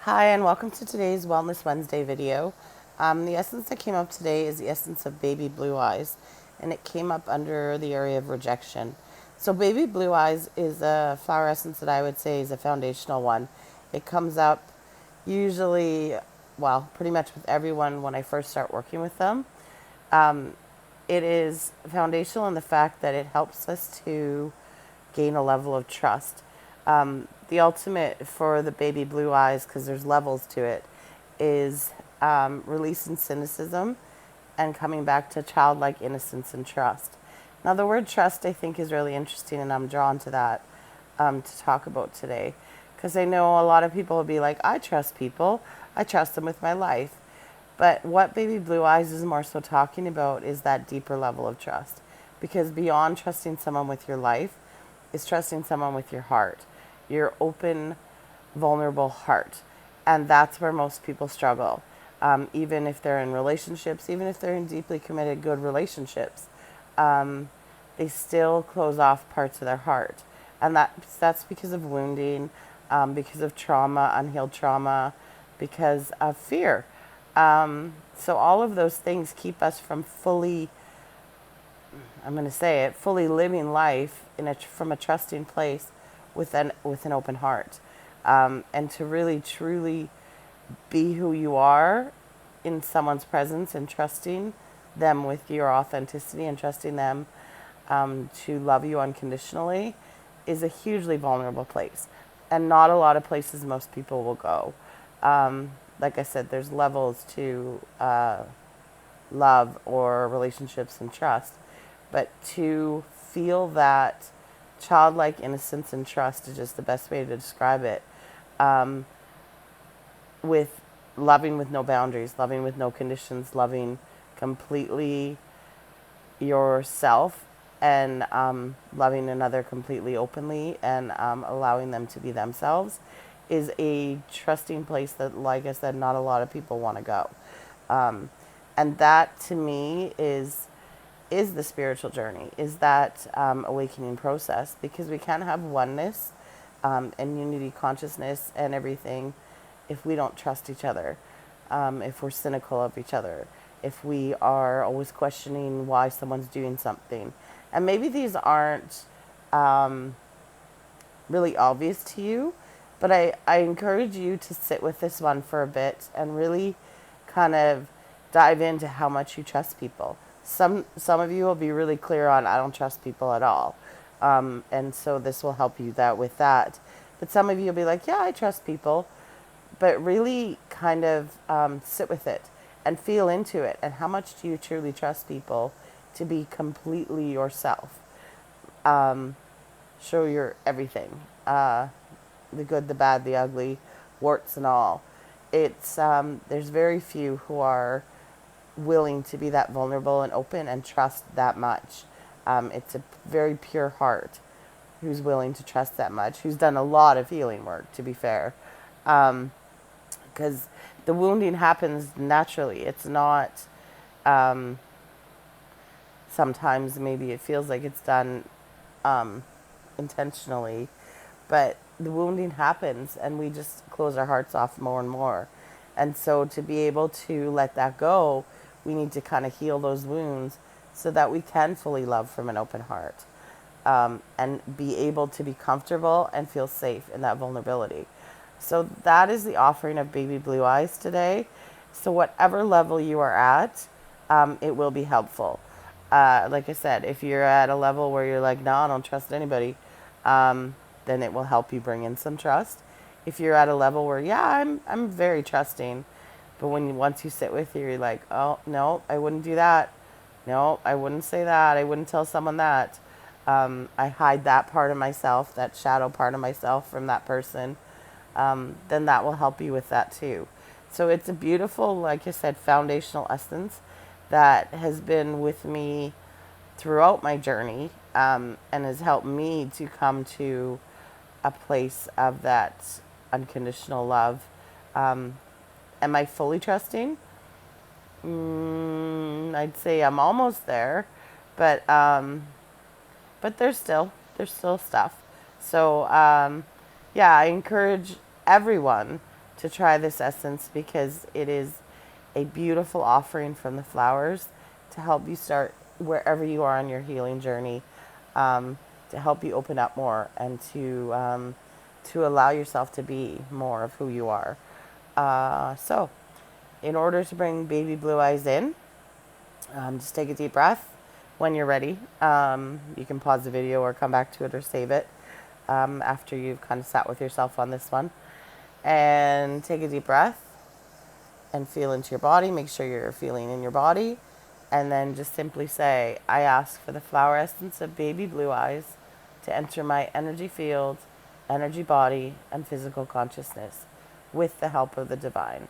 Hi, and welcome to today's Wellness Wednesday video. The essence that came up today is the essence of baby blue eyes, and it came up under the area of rejection. So, baby blue eyes is a flower essence that I would say is a foundational one. It comes up usually, well, pretty much with everyone when I first start working with them. Um, it is foundational in the fact that it helps us to gain a level of trust. The ultimate for the baby blue eyes, because there's levels to it, is releasing cynicism and coming back to childlike innocence and trust. Now, the word trust I think is really interesting, and I'm drawn to that to talk about today, because I know a lot of people will be like, I trust people, I trust them with my life. But what Baby Blue Eyes is more so talking about is that deeper level of trust. Because beyond trusting someone with your life is trusting someone with your heart, your open, vulnerable heart. And that's where most people struggle. Even if they're in relationships, even if they're in deeply committed, good relationships, they still close off parts of their heart. And that's because of wounding, because of trauma, unhealed trauma, because of fear. So all of those things keep us from fully, I'm going to say it, fully living life from a trusting place with an open heart, and to really truly be who you are in someone's presence and trusting them with your authenticity and trusting them to love you unconditionally is a hugely vulnerable place, and not a lot of places most people will go. Like I said, there's levels to love or relationships and trust, but to feel that childlike innocence and trust is just the best way to describe it. Um, with loving with no boundaries, loving with no conditions, loving completely yourself, and loving another completely openly, and allowing them to be themselves is a trusting place that, like I said, not a lot of people want to go. Um, and that to me is the spiritual journey, is that awakening process, because we can't have oneness and unity consciousness and everything if we don't trust each other, if we're cynical of each other, if we are always questioning why someone's doing something. And maybe these aren't um, really obvious to you, but I encourage you to sit with this one for a bit and really kind of dive into how much you trust people. Some of you will be really clear on, I don't trust people at all. And so this will help you that with that. But some of you will be like, yeah, I trust people, but really kind of sit with it and feel into it. And how much do you truly trust people to be completely yourself? Um, Show your everything, the good, the bad, the ugly, warts and all. It's there's very few who are willing to be that vulnerable and open and trust that much. It's a very pure heart who's willing to trust that much, who's done a lot of healing work, to be fair. Because the wounding happens naturally. It's not, um, sometimes maybe it feels like it's done um, intentionally, but the wounding happens and we just close our hearts off more and more. And so to be able to let that go, we need to kind of heal those wounds so that we can fully love from an open heart, and be able to be comfortable and feel safe in that vulnerability. So that is the offering of Baby Blue Eyes today. So whatever level you are at, it will be helpful. Like I said, if you're at a level where you're like, no, I don't trust anybody, then it will help you bring in some trust. If you're at a level where, yeah, I'm very trusting, but once you sit with you, you're like, oh no, I wouldn't do that. No, I wouldn't say that. I wouldn't tell someone that. I hide that part of myself, that shadow part of myself from that person. Then that will help you with that too. So it's a beautiful, like I said, foundational essence that has been with me throughout my journey, and has helped me to come to a place of that unconditional love. Am I fully trusting? I'd say I'm almost there, but there's still stuff. So yeah, I encourage everyone to try this essence because it is a beautiful offering from the flowers to help you start wherever you are on your healing journey, to help you open up more and to allow yourself to be more of who you are. So, in order to bring baby blue eyes in, just take a deep breath. When you're ready, you can pause the video or come back to it or save it after you've kind of sat with yourself on this one. And take a deep breath and feel into your body. Make sure you're feeling in your body. And then just simply say, I ask for the flower essence of baby blue eyes to enter my energy field, energy body, and physical consciousness with the help of the divine.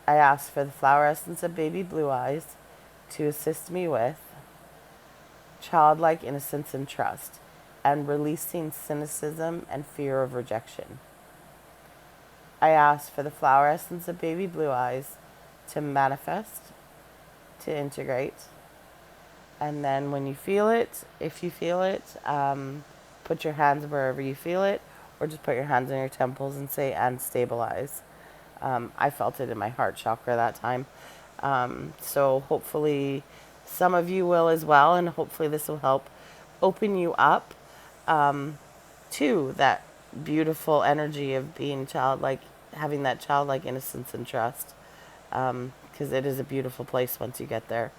I ask for the flower essence of baby blue eyes to assist me with childlike innocence and trust, and releasing cynicism and fear of rejection. I ask for the flower essence of baby blue eyes to manifest, to integrate, and then when you feel it, if you feel it, put your hands wherever you feel it, or just put your hands on your temples and say, and stabilize. I felt it in my heart chakra that time. So hopefully some of you will as well, and hopefully this will help open you up to that beautiful energy of being childlike, having that childlike innocence and trust, because it is a beautiful place once you get there.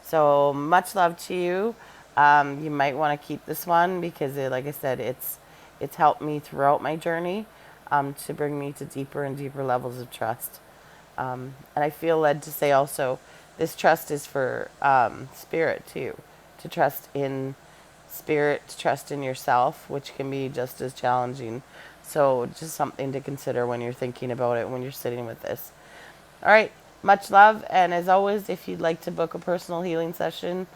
So much love to you. You might want to keep this one because, like I said, it's helped me throughout my journey to bring me to deeper and deeper levels of trust. And I feel led to say also, this trust is for spirit too, to trust in spirit, to trust in yourself, which can be just as challenging. So just something to consider when you're thinking about it, when you're sitting with this. All right, much love. And as always, if you'd like to book a personal healing session,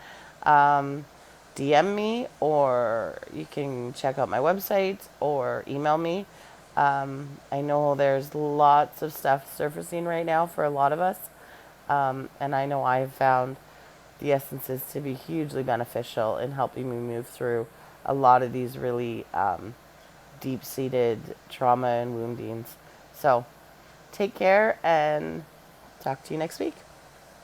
DM me, or you can check out my website or email me. I know there's lots of stuff surfacing right now for a lot of us. And I know I've found the essences to be hugely beneficial in helping me move through a lot of these really deep-seated trauma and woundings. So take care and talk to you next week.